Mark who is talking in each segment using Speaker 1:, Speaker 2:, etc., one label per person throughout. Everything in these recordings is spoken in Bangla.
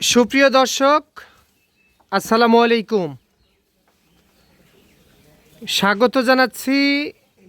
Speaker 1: সুপ্রিয় দর্শক, আসসালামু আলাইকুম। স্বাগত জানাচ্ছি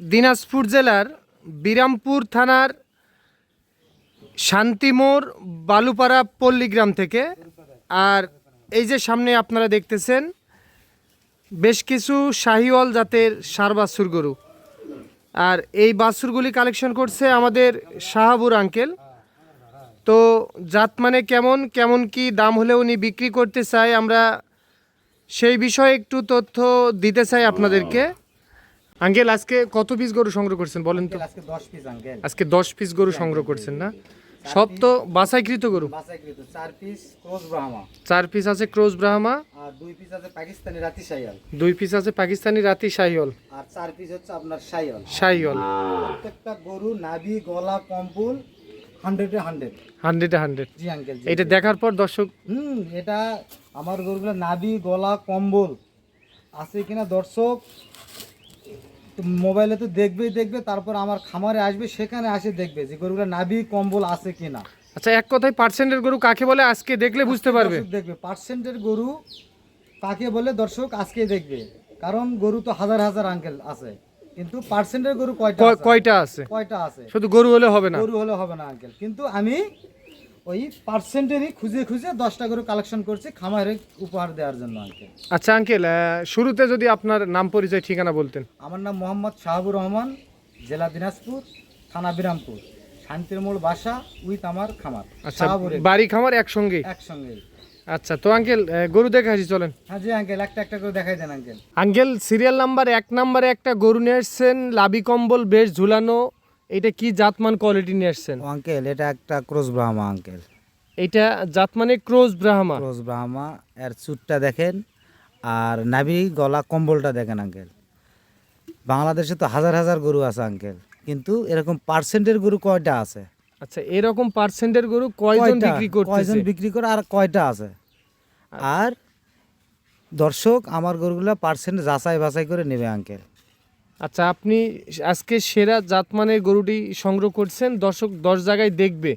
Speaker 1: দিনাজপুর জেলার বিরামপুর থানার শান্তিমোড় বালুপাড়া পল্লীগ্রাম থেকে। আর এই যে সামনে আপনারা দেখতেছেন বেশ কিছু শাহিওয়াল জাতের ষাঁড় বাছুর গরু। আর এই বাছুরগুলি কালেকশন করছে আমাদের শাহাবুর আঙ্কেল। তো জাত মানে কেমন কেমন কি দাম হলে উনি বিক্রি করতে চায়, আমরা সেই বিষয়ে একটু তথ্য দিতে চাই আপনাদেরকে। আঙ্কেল, আজকে কত পিস গরু সংগ্রহ করছেন বলেন তো?
Speaker 2: আজকে 10 পিস আঙ্কেল।
Speaker 1: আজকে 10 পিস গরু সংগ্রহ করছেন না? সব তো বাছাইকৃত গরু।
Speaker 2: বাছাইকৃত 4 পিস ক্রস ব্রাহ্মা,
Speaker 1: 4 পিস আছে ক্রস ব্রাহ্মা,
Speaker 2: আর 2 পিস আছে পাকিস্তানি রাতি শাহিওয়াল,
Speaker 1: 2 পিস আছে পাকিস্তানি রাতি শাহিওয়াল,
Speaker 2: আর 4 পিস হচ্ছে আপনার শাহিওয়াল।
Speaker 1: শাহিওয়াল।
Speaker 2: প্রত্যেকটা গরু নাভি গলা কম্বল 100 এ 100।
Speaker 1: 100 এ 100।
Speaker 2: জি আঙ্কেল, জি।
Speaker 1: এটা দেখার পর দর্শক
Speaker 2: এটা আমার গরুগুলো নাভি গলা কম্বল আছে কিনা দর্শক তো মোবাইলে তো দেখবে, তারপর আমার খামারে আসবে, সেখানে আসে দেখবে যে গরুগুলো নাভি কম্বল আছে কিনা।
Speaker 1: আচ্ছা, এক কথায় পার্সেন্টের গরু কাকে বলে আজকে দেখলে বুঝতে পারবে।
Speaker 2: দর্শক দেখবে পার্সেন্টের গরু কাকে বলে, দর্শক আজকে দেখবে। কারণ গরু তো হাজার হাজার আঙ্কেল আছে, কিন্তু পার্সেন্টের গরু
Speaker 1: কয়টা আছে?
Speaker 2: কয়টা আছে
Speaker 1: শুধু গরু হলে হবে না?
Speaker 2: গরু হলে হবে না আঙ্কেল, কিন্তু আমি ওই পার্সেন্টেরই খুঁজে 10টা গরু কালেকশন করছি খামারে উপহার দেওয়ার জন্য আঙ্কেল।
Speaker 1: আচ্ছা আঙ্কেল, শুরুতে যদি আপনার নাম পরিচয় ঠিকানা বলতেন।
Speaker 2: আমার নাম মোহাম্মদ শাহাবুর রহমান, জেলা দিনাজপুর, থানা বিরামপুর, শান্তির মোড় বাসা উইথ আমার খামার।
Speaker 1: আচ্ছা, বাড়ি খামার একসঙ্গেই?
Speaker 2: একসঙ্গেই।
Speaker 1: আচ্ছা, তো আঙ্কেল গরু দেখে আসি, চলেন।
Speaker 2: হ্যাঁ জি আঙ্কেল, একটা করে দেখাই দেন আঙ্কেল।
Speaker 1: আঙ্কেল, সিরিয়াল নাম্বার 1 নম্বরে একটা গরু নিয়ে আসছেন, লাবি কম্বল বেশ ঝুলানো। এটা কি জাতমান কোয়ালিটি নিয়ে আসছেন?
Speaker 2: আঙ্কেল এটা একটা ক্রস ব্রাহ্মা আঙ্কেল।
Speaker 1: এটা জাতমানে ক্রস ব্রাহ্মা।
Speaker 2: ক্রস ব্রাহ্মা, এর চুটটা দেখেন আর নাভি গলা কম্বলটা দেখেন আঙ্কেল। বাংলাদেশে তো হাজার হাজার গরু আছে আঙ্কেল, কিন্তু এরকম পার্সেন্টের গরু কয়টা আছে?
Speaker 1: আচ্ছা, এরকম পার্সেন্টের গরু কয়জন বিক্রি করতেছে?
Speaker 2: কয়জন বিক্রি করে আর কয়টা আছে? আর দর্শক আমার গরুগুলো পার্সেন্ট যাচাই বাছাই করে নেবে আঙ্কেল।
Speaker 1: আচ্ছা, আপনি আজকে সেরা জাতমানের গরুটি সংগ্রহ করছেন, দর্শক 10 জায়গায় দেখবে।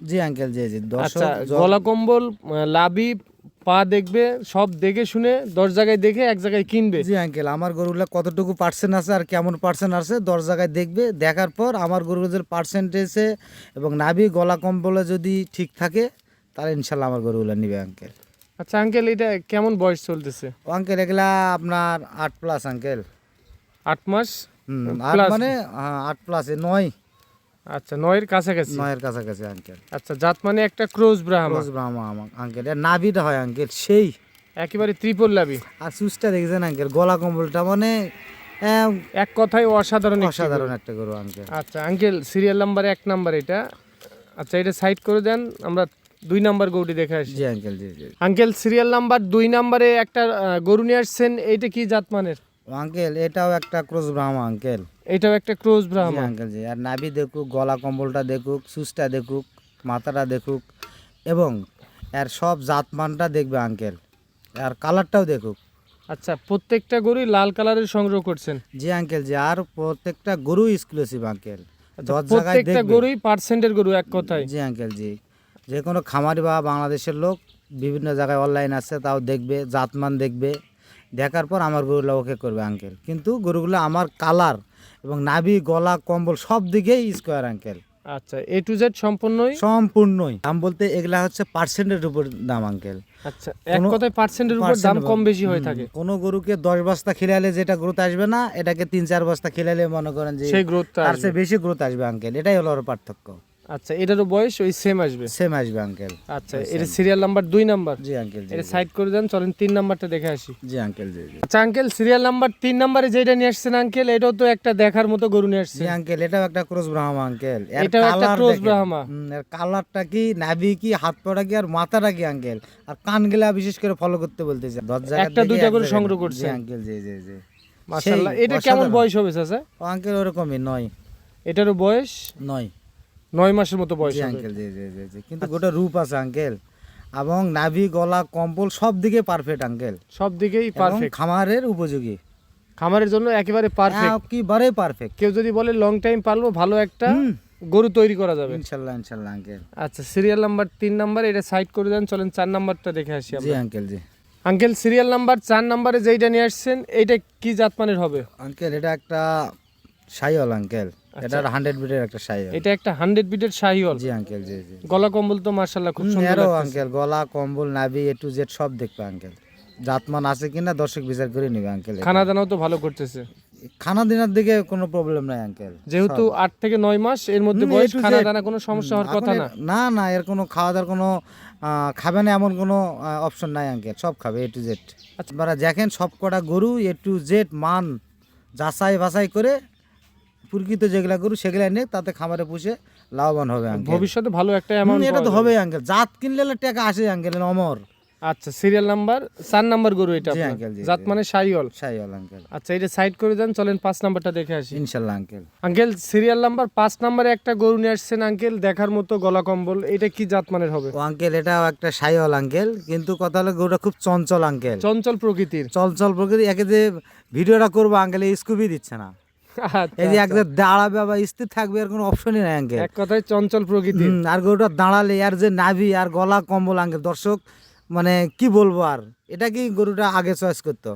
Speaker 2: জি আঙ্কেল, জি জি।
Speaker 1: আচ্ছা,
Speaker 2: দর্শক
Speaker 1: গলা কম্বল লাবি পা দেখবে, সব দেখে শুনে 10 জায়গায় দেখে এক জায়গায় কিনবে।
Speaker 2: জি আঙ্কেল, আমার গরুগুলো কতটুকু পার্সেন্ট আছে আর কেমন পার্সেন্ট আছে 10 জায়গায় দেখবে। দেখার পর আমার গরুগুলোর পার্সেন্টেজে এবং নাভি গলা কম্বলে যদি ঠিক থাকে তাহলে ইনশাল্লাহ আমার গরুগুলো নিবে আঙ্কেল।
Speaker 1: আচ্ছা আঙ্কেল, এটা কেমন বয়স চলতেছে?
Speaker 2: ও আঙ্কেল এগুলা আপনার 8+ আঙ্কেল।
Speaker 1: 8 মাস?
Speaker 2: 8
Speaker 1: Plus?
Speaker 2: মানে 8+, 9।
Speaker 1: আচ্ছা, 9 এর কাছাকাছি।
Speaker 2: 9-এর কাছাকাছি আঙ্কেল।
Speaker 1: আচ্ছা, জাত মানে একটা cross Brahma.
Speaker 2: Cross Brahma uncle. এর নাভিটা হয় আঙ্কেল সেই,
Speaker 1: একেবারে ত্রিপল লাবি।
Speaker 2: আর সুচটা দেখছেন আঙ্কেল, গলা কম্বলটা মানে
Speaker 1: এক কথায় অসাধারণ একটি
Speaker 2: অসাধারণ
Speaker 1: গরু।
Speaker 2: একটা গরু আঙ্কেল।
Speaker 1: আচ্ছা আঙ্কেল, সিরিয়াল নাম্বার 1 নাম্বার এটা। আচ্ছা, এটা সাইড করে দেন, আমরা 2 নাম্বার গরুটি দেখে আসি।
Speaker 2: জি আঙ্কেল, জি জি।
Speaker 1: আঙ্কেল, সিরিয়াল নাম্বার 2 নাম্বারে একটা গরু নিয়ে আসছেন, এইটা কি জাত মানের?
Speaker 2: আঙ্কেল এটাও একটা ক্রস ব্রাহ্মা আঙ্কেল।
Speaker 1: এটাও একটা ক্রস
Speaker 2: জি
Speaker 1: ব্রাহ্মা।
Speaker 2: আঙ্কেল, জি। আর নাভি দেখুক, গলা কম্বলটা দেখুক, সুচটা দেখুক, মাথাটা দেখুক, এবং এর সব জাতমানটা দেখবে আঙ্কেল। আর কালারটাও দেখুক।
Speaker 1: আচ্ছা, প্রত্যেকটা গরুই লাল কালারের সংগ্রহ করছেন?
Speaker 2: জি আঙ্কেল, জি। আর প্রত্যেকটা গরু এক্সক্লুসিভ আঙ্কেল।
Speaker 1: আচ্ছা,
Speaker 2: 10 জায়গায়
Speaker 1: প্রত্যেকটা
Speaker 2: দেখবে।
Speaker 1: গরুই পার্সেন্টের গরু এক কথায়?
Speaker 2: জি আঙ্কেল, জি। যে কোনো খামারি বা বাংলাদেশের লোক বিভিন্ন জায়গায় অনলাইন আছে, তাও দেখবে, জাতমান দেখবে। দেখার পর আমার গরুগুলো ওকে করবে আঙ্কেল। কিন্তু গরুগুলো আমার কালার এবং নাভি গলা কম্বল সব দিকেই স্কোয়ার আঙ্কেল।
Speaker 1: আচ্ছা, A to Z সম্পূর্ণই?
Speaker 2: সম্পূর্ণই। দাম বলতে এগুলা হচ্ছে পার্সেন্টের উপর দাম আঙ্কেল।
Speaker 1: আচ্ছা, এক কথায় পার্সেন্টের উপর দাম কম বেশি হয়ে থাকে।
Speaker 2: কোনো গরুকে 10 বস্তা খিলালে যেটা গ্রোথ আসবে না, এটাকে 3-4 বস্তা খিলালে মনে করেন যে
Speaker 1: সেই গ্রোথটা
Speaker 2: তার
Speaker 1: আসবে।
Speaker 2: চেয়ে বেশি গ্রোথ আসবে আঙ্কেল। এটাই হলো ওর পার্থক্য।
Speaker 1: আচ্ছা, এটারও বয়স ওই সেম আসবে?
Speaker 2: সেম আসবে আঙ্কেল।
Speaker 1: আচ্ছা, এটা সিরিয়াল নাম্বার 2 নাম্বার?
Speaker 2: জি আঙ্কেল, জি।
Speaker 1: এটা সাইড করে দেন, চলেন 3 নাম্বারটা দেখে আসি।
Speaker 2: জি আঙ্কেল, জি জি।
Speaker 1: আচ্ছা আঙ্কেল, সিরিয়াল নাম্বার 3 নাম্বারে যেটা নিয়ে আসছেন আঙ্কেল, এটাও তো একটা দেখার মতো গরু নিয়ে আসছেন।
Speaker 2: জি আঙ্কেল, এটাও একটা ক্রস ব্রাহ্মা আঙ্কেল।
Speaker 1: এটাও একটা ক্রস ব্রাহ্মা।
Speaker 2: এর কালারটা কি, নাভি কি, হাত পাটা কি, আর মাথাটা কি আঙ্কেল, আর কানগুলা বিশেষ করে ফলো করতে বলতেছে। 10 জায়গা
Speaker 1: একটা
Speaker 2: থেকে
Speaker 1: দুইটা
Speaker 2: এক
Speaker 1: করে
Speaker 2: জায়গায়।
Speaker 1: সংগ্রহ
Speaker 2: জি
Speaker 1: করছেন?
Speaker 2: আঙ্কেল, জি জি জি।
Speaker 1: মাশাআল্লাহ।
Speaker 2: সেই
Speaker 1: এটা কেমন
Speaker 2: অসাধারণ।
Speaker 1: বয়স হবে চাচা?
Speaker 2: ও আঙ্কেল ওরকমই 9।
Speaker 1: এটারও বয়স
Speaker 2: 9
Speaker 1: মাসের মতো বয়স
Speaker 2: জি
Speaker 1: হবে।
Speaker 2: আঙ্কেল, জি জি জি জি। কিন্তু গোটা রূপ আছে আঙ্কেল, এবং নাভি গলা কম্বল সব দিকে পারফেক্ট আঙ্কেল।
Speaker 1: সব দিকেই
Speaker 2: এবং
Speaker 1: পারফেক্ট,
Speaker 2: খামারের উপযোগী,
Speaker 1: খামারের জন্য একেবারে পারফেক্ট।
Speaker 2: একেবারে পারফেক্ট।
Speaker 1: কেউ যদি বলে লং টাইম পালবো, ভালো একটা গরু তৈরি করা যাবে।
Speaker 2: ইনশাল্লাহ ইনশাল্লাহ আঙ্কেল।
Speaker 1: আচ্ছা, সিরিয়াল নাম্বার 3 নাম্বার এটা সাইড করে দেন, চলেন 4 নাম্বারটা দেখে আসি
Speaker 2: জি
Speaker 1: আমরা।
Speaker 2: আঙ্কেল জি।
Speaker 1: আঙ্কেল সিরিয়াল নাম্বার 4 নাম্বারে যেইটা নিয়ে আসছেন এইটা কি জাতমানের হবে?
Speaker 2: আঙ্কেল এটা একটা শাহিওয়াল আঙ্কেল, এটা 100 বিটের একটা শাহিওয়াল।
Speaker 1: এটা একটা 100 বিটের শাহিওয়াল।
Speaker 2: জি আঙ্কেল জি জি।
Speaker 1: গলা কম্বল তো মাশাআল্লাহ খুব সুন্দর
Speaker 2: এরও
Speaker 1: লাগতেছে।
Speaker 2: আঙ্কেল গলা কম্বল নাভি এ টু জেড সব দেখবে আঙ্কেল। জাতমান আছে কিনা দর্শক বিচার করে নিবে আঙ্কেল।
Speaker 1: খানা দানাও তো ভালো করতেছে।
Speaker 2: খানা দিনার দিকে কোনো প্রবলেম নাই আঙ্কেল,
Speaker 1: যেহেতু 8 থেকে 9 মাস এর মধ্যে বয়স, খানা দানা কোনো সমস্যা হওয়ার কথা না।
Speaker 2: না না, এর কোনো খাওয়া দাওয়ার কোনো খাবে না এমন কোনো অপশন নাই আঙ্কেল, সব খাবে এ টু জেড। আপনারা দেখেন সব কটা গরু এ টু জেড মান যাচাই বাছাই করে প্রকৃত যেগুলা গরু সেগুলা এনে তাতে খামারে পুষে লাভবান হবে আঙ্কেল।
Speaker 1: ভবিষ্যতে ভালো একটা অ্যামাউন্ট
Speaker 2: এটা তো হবে আঙ্কেল, জাত কিনলে টাকা আসে আঙ্কেল অমর।
Speaker 1: আচ্ছা, সিরিয়াল নাম্বার 4 নাম্বার গরু এটা
Speaker 2: জি
Speaker 1: আপনার।
Speaker 2: আঙ্কেল জি।
Speaker 1: জাত মানে শাহিওয়াল।
Speaker 2: শাহিওয়াল আঙ্কেল।
Speaker 1: আচ্ছা, এটা সাইড করে দেন, চলেন 5 নাম্বারটা দেখে আসি।
Speaker 2: ইনশাল্লাহ আঙ্কেল।
Speaker 1: আঙ্কেল সিরিয়াল নাম্বার 5 নাম্বারে একটা গরু নিয়ে আসছেন আঙ্কেল, দেখার মতো গলা কম্বল, এটা কি জাত মানের হবে?
Speaker 2: ও আঙ্কেল এটাও একটা শাহিওয়াল আঙ্কেল, কিন্তু কথা হলো গরুটা খুব চঞ্চল আঙ্কেল,
Speaker 1: চঞ্চল প্রকৃতির।
Speaker 2: চঞ্চল প্রকৃতি। একে যে ভিডিওটা করবো আঙ্কেল এই স্কুবই দিচ্ছে না,
Speaker 1: আচ্ছা,
Speaker 2: এই যে একদম দাঁড়াবে বা স্থির থাকবে এর কোনো অপশনই নাই আঙ্কেল।
Speaker 1: এক কথায় চঞ্চল প্রকৃতির।
Speaker 2: আর গরুটা দাঁড়ালে আর যে নাভি আর গলা কম্বল আঙ্কেল, দর্শক মানে কি বলবো আর, এটা কি গরুটা আগে চয়েস করতো,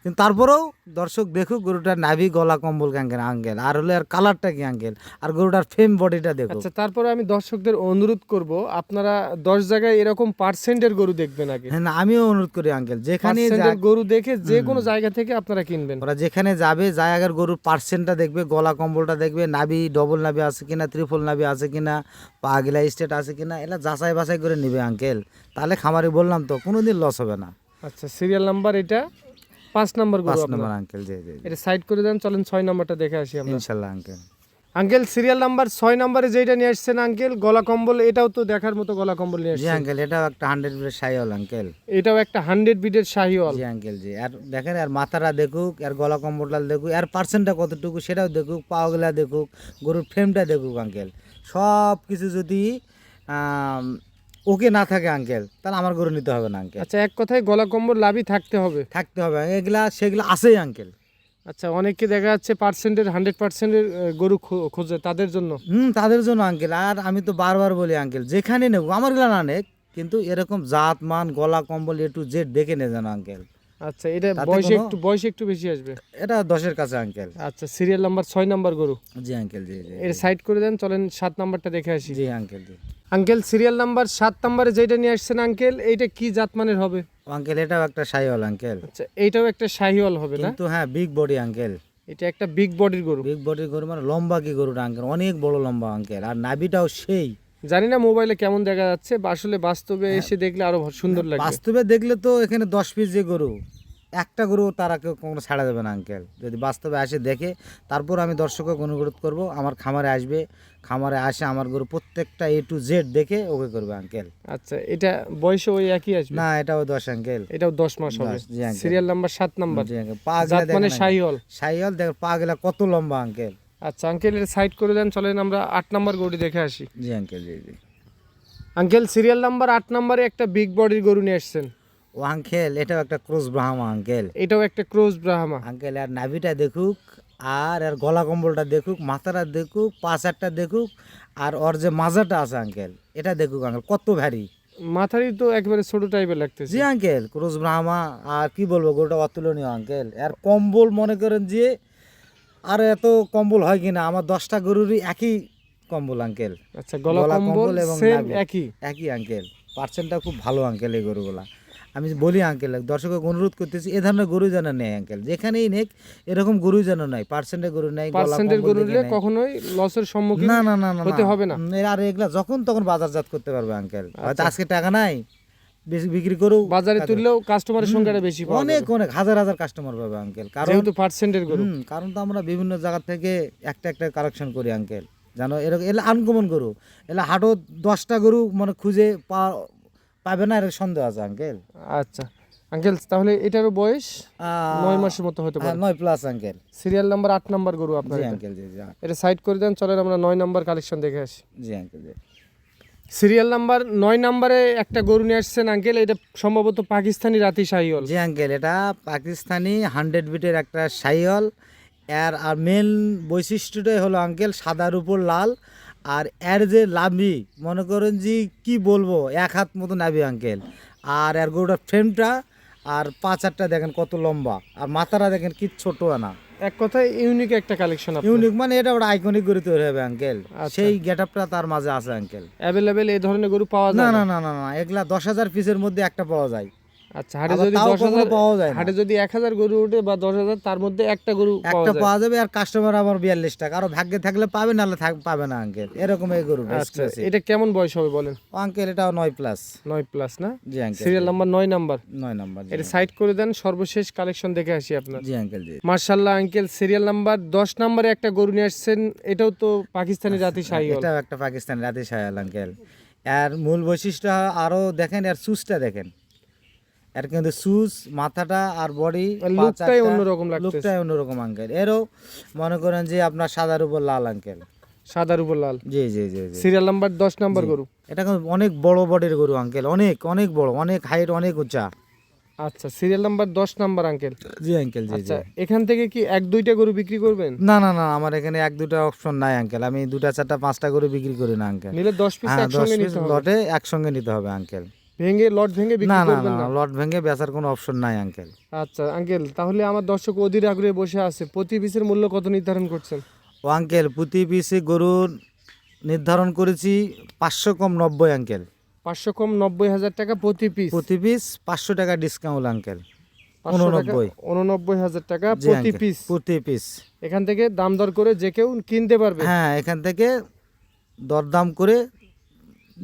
Speaker 2: কিন্তু তারপরেও দর্শক দেখুক গরুটার নাভি গলা কম্বল আঙ্কেল আঙ্কেল, আর হলে আর কালারটা কি আঙ্কেল, আর গরুটার ফেম বডিটা দেখুক।
Speaker 1: আচ্ছা, তারপরে আমি দর্শকদের অনুরোধ করব আপনারা 10 জায়গায় এরকম পার্সেন্টের গরু দেখবেন আগে।
Speaker 2: হ্যাঁ না, আমিও অনুরোধ করি আঙ্কেল, যেখানে
Speaker 1: পার্সেন্টের গরু দেখে যে কোনো জায়গা থেকে আপনারা কিনবেন।
Speaker 2: ওরা যেখানে যাবে যায় আগের গরুর পার্সেন্টটা দেখবে, গলা কম্বলটা দেখবে, নাভি ডবল নাভি আছে কিনা, ত্রিফল নাভি আছে কিনা, পা গিলা স্টেট আছে কিনা, এটা যাচাই বাছাই করে নিবে আঙ্কেল। তাহলে খামারি বললাম তো কোনোদিন লস হবে না।
Speaker 1: আচ্ছা, সিরিয়াল নাম্বার এটা 5 নাম্বার গরু
Speaker 2: 5
Speaker 1: আপনার।
Speaker 2: নম্বর আঙ্কেল জি জি।
Speaker 1: এটা সাইড করে দেন, চলেন 6 নাম্বারটা দেখে আসি আমরা।
Speaker 2: ইনশাল্লাহ আঙ্কেল।
Speaker 1: আঙ্কেল সিরিয়াল নাম্বার 6 নাম্বারে যেটা নিয়ে আসছেন আঙ্কেল, গলা কম্বল, এটাও তো দেখার মতো গলা কম্বল নিয়ে
Speaker 2: জি
Speaker 1: আসছেন।
Speaker 2: আঙ্কেল এটাও একটা 100 বিটের শাহিওয়াল আঙ্কেল।
Speaker 1: এটাও একটা 100 বিটের শাহিওয়াল।
Speaker 2: জি আঙ্কেল জি। আর দেখেন আর মাথাটা দেখুক, আর গলা কম্বলটা দেখুক, আর পার্সেন্টটা কতটুকু সেটাও দেখুক, পাওগুলা দেখুক, গরুর ফ্রেমটা দেখুক আঙ্কেল। সব কিছু যদি ওকে না থাকে আঙ্কেল, তাহলে আমার গরু নিতে হবে না আঙ্কেল।
Speaker 1: আচ্ছা, এক কথায় গলা কম্বল লাভই থাকতে হবে।
Speaker 2: থাকতে হবে এগুলা সেগুলো আছেই আঙ্কেল।
Speaker 1: আচ্ছা, অনেকে দেখা যাচ্ছে পার্সেন্টের 100%-এর গরু খোঁজে, তাদের জন্য।
Speaker 2: তাদের জন্য আঙ্কেল। আর আমি তো বারবার বলি আঙ্কেল, যেখানে নেব আমার গুলা না নেক, কিন্তু এরকম জাত মান গলা কম্বল এ টু জেড দেখে নে জানো আঙ্কেল।
Speaker 1: আচ্ছা, এটা
Speaker 2: তাতে
Speaker 1: বয়স একটু বেশি আসবে।
Speaker 2: এটা 10-এর কাছে আঙ্কেল।
Speaker 1: আচ্ছা, সিরিয়াল নাম্বার 6 নাম্বার গরু।
Speaker 2: জি আঙ্কেল জি জি।
Speaker 1: এর সাইড করে দেন, চলেন 7 নাম্বারটা দেখে আসি।
Speaker 2: জি আঙ্কেল জি।
Speaker 1: আঙ্কেল সিরিয়াল নাম্বার 7 নাম্বারে যেটা নিয়ে আসছেন আঙ্কেল, এইটা কি জাতমানের হবে?
Speaker 2: আঙ্কেল এটাও একটা শাহিওয়াল আঙ্কেল,
Speaker 1: আচ্ছা, এইটাও একটা শাহিওয়াল হবে না?
Speaker 2: কিন্তু হ্যাঁ বিগ বডি আঙ্কেল।
Speaker 1: এটা একটা বিগ বডির গরু।
Speaker 2: বিগ বডির গরু মানে লম্বা কি গরুটা আঙ্কেল, অনেক বড় লম্বা আঙ্কেল। আর নাভিটাও সেই,
Speaker 1: জানি না মোবাইলে কেমন দেখা যাচ্ছে, আসলে বাস্তবে এসে দেখলে আরো সুন্দর লাগবে।
Speaker 2: বাস্তবে দেখলে তো এখানে 10 পিস যে গরু, একটা গরু তারা কেউ কোনো ছাড়া দেবে না আঙ্কেল, যদি বাস্তবে আসে দেখে। তারপর আমি দর্শককে অনুরোধ করব আমার খামারে আসবে, খামারে আসে আমার গরু প্রত্যেকটা এ টু জেড দেখে ওকে করবে আঙ্কেল।
Speaker 1: আচ্ছা, এটা বয়সে ওই একই আসবে?
Speaker 2: না এটাও 10 আঙ্কেল।
Speaker 1: এটাও 10 মাস হবে।
Speaker 2: 10, জি আঙ্কেল।
Speaker 1: Serial number 7 number.
Speaker 2: জি আঙ্কেল। পা
Speaker 1: জাত
Speaker 2: গিলা
Speaker 1: মানে
Speaker 2: দেখেন
Speaker 1: শাহিওয়াল।
Speaker 2: শাহিওয়াল, দেখ পা গিলা কত লম্বা আঙ্কেল।
Speaker 1: আচ্ছা আঙ্কেল, এর সাইড করে দেন, চলেন আমরা 8 নাম্বার গরু দেখে আসি।
Speaker 2: জি আঙ্কেল জি জি।
Speaker 1: আঙ্কেল সিরিয়াল নাম্বার 8 নাম্বারে একটা বিগ বডির গরু নিয়ে আসছেন।
Speaker 2: ও আঙ্কেল এটাও একটা ক্রস ব্রাহ্মা আঙ্কেল।
Speaker 1: এটাও একটা ক্রস ব্রাহ্মা
Speaker 2: আঙ্কেল আর নাভিটা দেখুক, আর এর গলা কম্বলটা দেখুক, মাথাটা দেখুক, পাঁচারটা দেখুক, আর ওর যে মাজাটা আছে আঙ্কেল এটা দেখুক আঙ্কেল, কত ভারী।
Speaker 1: মাথারই তো একবারে ছোট টাইপের লাগতেছে।
Speaker 2: জি আঙ্কেল ক্রস ব্রাহ্মা। আর কি বলবো, গরুটা অতুলনীয় আঙ্কেল। আর কম্বল মনে করেন যে আর এত কম্বল হয় কিনা, আমার 10টা গরুরই একই কম্বল আঙ্কেল।
Speaker 1: আচ্ছা, গলা কম্বল
Speaker 2: এবং
Speaker 1: সেম
Speaker 2: নাভি
Speaker 1: একই।
Speaker 2: একই আঙ্কেল। পার্সেন্টটা খুব ভালো আঙ্কেল এই গরুগুলা। আমি বলি আঙ্কেল, দর্শককে অনুরোধ করতেছি এ ধরনের গরু যেন নেই আঙ্কেল, যেখানেই নেক এরকম গরু যেন নাই, পার্সেন্টের গরু নাই,
Speaker 1: পার্সেন্টের গরু নিলে কখনোই লসের সম্মুখীন
Speaker 2: না না না না
Speaker 1: হতে হবে না।
Speaker 2: আর এগুলা যখন তখন বাজারজাত করতে পারবে আঙ্কেল। হয়তো আজকে টাকা নাই, বেশি বিক্রি করু,
Speaker 1: বাজারে তুললেও কাস্টমারের সংখ্যাটা বেশি পাওয়া
Speaker 2: অনেক
Speaker 1: যাবে,
Speaker 2: অনেক হাজার হাজার কাস্টমার পাবে আঙ্কেল। কারণ
Speaker 1: যেহেতু পার্সেন্টের গরু।
Speaker 2: কারণ তো আমরা বিভিন্ন জায়গা থেকে একটা একটা কালেকশন করি আঙ্কেল, জানো এরকম এলা আনকমন গরু, এলা হাটও 10টা গরু মানে খুঁজে পাবে না, এর সন্দেহ আছে আঙ্কেল।
Speaker 1: আচ্ছা আঙ্কেল, তাহলে এটারও বয়স 9 মাসের মতো হতে পারে।
Speaker 2: 9+ আঙ্কেল।
Speaker 1: সিরিয়াল নাম্বার 8 নাম্বার গরু আপনার।
Speaker 2: জি
Speaker 1: এটা।
Speaker 2: আঙ্কেল জি জি।
Speaker 1: এটা সাইড করে দেন, চলেন আমরা 9 নাম্বার কালেকশন দেখে আসি।
Speaker 2: জি আঙ্কেল জি।
Speaker 1: সিরিয়াল নাম্বার 9 নাম্বারে একটা গরু নিয়ে আসছেন আঙ্কেল, এটা সম্ভবত পাকিস্তানি রাতি শাহিওয়াল।
Speaker 2: জি আঙ্কেল, এটা পাকিস্তানি 100 বিটের একটা শাহিওয়াল। আর মেন বৈশিষ্ট্যটাই হলো আঙ্কেল সাদার উপর লাল, আর এর যে লাম্বি মনে করেন যে কি বলবো, 1 হাত মতো নাবি আঙ্কেল। আর এর গরুটার ফ্রেমটা আর পাঁচারটা দেখেন কত লম্বা, আর মাথাটা দেখেন কি ছোট না।
Speaker 1: এক কথায় ইউনিক একটা কালেকশন
Speaker 2: ইউনিক মানে এটা ওটা আইকনিক গরু তৈরি হবে আঙ্কেল।
Speaker 1: আচ্ছা।
Speaker 2: সেই গেটআপটা তার মাঝে আছে আঙ্কেল।
Speaker 1: অ্যাভেলেবেল এই ধরনের গরু পাওয়া
Speaker 2: না
Speaker 1: যায়
Speaker 2: না না না না, এগুলা 10,000 পিসের মধ্যে একটা পাওয়া যায়।
Speaker 1: আচ্ছা, হাটে
Speaker 2: আবার
Speaker 1: যদি
Speaker 2: তাও
Speaker 1: 10,000
Speaker 2: কখনো পাওয়া যায় না।
Speaker 1: হাটে যদি 1,000 গরু ওঠে বা 10,000, তার মধ্যে একটা গরু পাওয়া
Speaker 2: একটা
Speaker 1: যায়।
Speaker 2: পাওয়া যাবে, আর কাস্টমার আমার 42 টাকা। আরো ভাগ্যে থাকলে পাবে, নাহলে পাবে না আঙ্কেল। এরকম এই গরু
Speaker 1: আচ্ছা, এটা কেমন বয়স হবে বলেন?
Speaker 2: আঙ্কেল এটাও 9+।
Speaker 1: 9+ না?
Speaker 2: জি uncle,
Speaker 1: serial number 9 number.
Speaker 2: 9 number.
Speaker 1: এটা সাইড করে দেন, সর্বশেষ কালেকশন দেখে আসি আপনার।
Speaker 2: জি আঙ্কেল, জি।
Speaker 1: মার্শাল্লাহ আঙ্কেল, সিরিয়াল নাম্বার 10 নম্বরে একটা গরু নিয়ে আসছেন, এটাও তো পাকিস্তানি জাতি শাহিওয়াল।
Speaker 2: এটাও একটা পাকিস্তানি রাতি শায়াল আঙ্কেল। এর মূল বৈশিষ্ট্য আরো দেখেন, এর সুসটা দেখেন। এর কিন্তু সুস, মাথাটা আর বডি
Speaker 1: লুকটাই অন্যরকম লাগতেছে।
Speaker 2: লুকটাই অন্যরকম আঙ্কেল। এরও মনে করেন যে আপনার সাদার উপর লাল আঙ্কেল।
Speaker 1: সাদার উপর লাল।
Speaker 2: জি জি জি জি।
Speaker 1: সিরিয়াল নাম্বার 10 নম্বর গরু।
Speaker 2: এটা কিন্তু অনেক বড় বডির গরু আঙ্কেল, অনেক অনেক বড়, অনেক হাইট, অনেক উঁচা।
Speaker 1: আচ্ছা, সিরিয়াল নাম্বার 10 নাম্বার আঙ্কেল।
Speaker 2: জি আঙ্কেল, জি জি।
Speaker 1: আচ্ছা, এখান থেকে কি 1-2টা গরু বিক্রি করবেন?
Speaker 2: না না না, আমার এখানে 1-2টা অপশন নাই আঙ্কেল। আমি 2টা 4টা 5টা করে বিক্রি করি না আঙ্কেল।
Speaker 1: নিলে 10 পিস
Speaker 2: হ্যাঁ, 10
Speaker 1: একসঙ্গে
Speaker 2: পিস
Speaker 1: নিতে হবে।
Speaker 2: লটে একসঙ্গে নিতে হবে আঙ্কেল।
Speaker 1: লট ভেঙে
Speaker 2: না
Speaker 1: বিক্রি
Speaker 2: না
Speaker 1: করবেন
Speaker 2: না,
Speaker 1: না?
Speaker 2: লট ভেঙে বেচার কোনো অপশন নাই আঙ্কেল।
Speaker 1: আচ্ছা আঙ্কেল, তাহলে আমার দর্শক অধীর আগ্রহে বসে আছে, প্রতি পিসের মূল্য কত নির্ধারণ করছেন?
Speaker 2: ও আঙ্কেল, প্রতি পিসে গরুর নির্ধারণ করেছি 500 কম 90 আঙ্কেল।
Speaker 1: 500 কম 90,000 টাকা প্রতি পিস।
Speaker 2: প্রতি পিস 500 টাকা ডিসকাউন্ট আঙ্কেল।
Speaker 1: 89,000 টাকা
Speaker 2: জি
Speaker 1: প্রতি
Speaker 2: আঙ্কেল,
Speaker 1: পিস।
Speaker 2: প্রতি পিস।
Speaker 1: এখান থেকে দাম দর করে যে কেউ কিনতে পারবে।
Speaker 2: হ্যাঁ, এখান থেকে দরদাম করে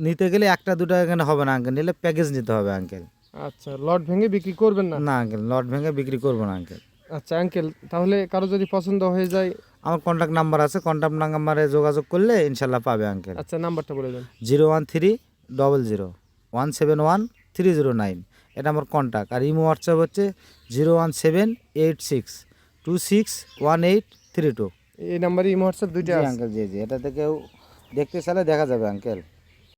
Speaker 2: নিতে গেলে 1-2টা এখানে হবে না আঙ্কেল, নিলে প্যাকেজ নিতে হবে আঙ্কেল।
Speaker 1: আচ্ছা, লট ভেঙে বিক্রি করবেন না?
Speaker 2: না আঙ্কেল, লট ভেঙে বিক্রি করবো না আঙ্কেল।
Speaker 1: আচ্ছা আঙ্কেল, তাহলে কারো যদি পছন্দ হয়ে যায়?
Speaker 2: আমার কন্ট্যাক্ট নাম্বার আছে, কন্ট্যাক্ট নাম্বারে যোগাযোগ করলে ইনশাল্লাহ পাবে আঙ্কেল।
Speaker 1: আচ্ছা, নাম্বারটা বলে দেন।
Speaker 2: 01300171309। এটা আমার কন্ট্যাক্ট। আর ইমো হোয়াটসঅ্যাপ হচ্ছে 01786261832।
Speaker 1: এই নাম্বারে ইমো হোয়াটসঅ্যাপ দুইটা আছে?
Speaker 2: আঙ্কেল, জি জি। এটা থেকেও দেখতে চাইলে দেখা যাবে আঙ্কেল।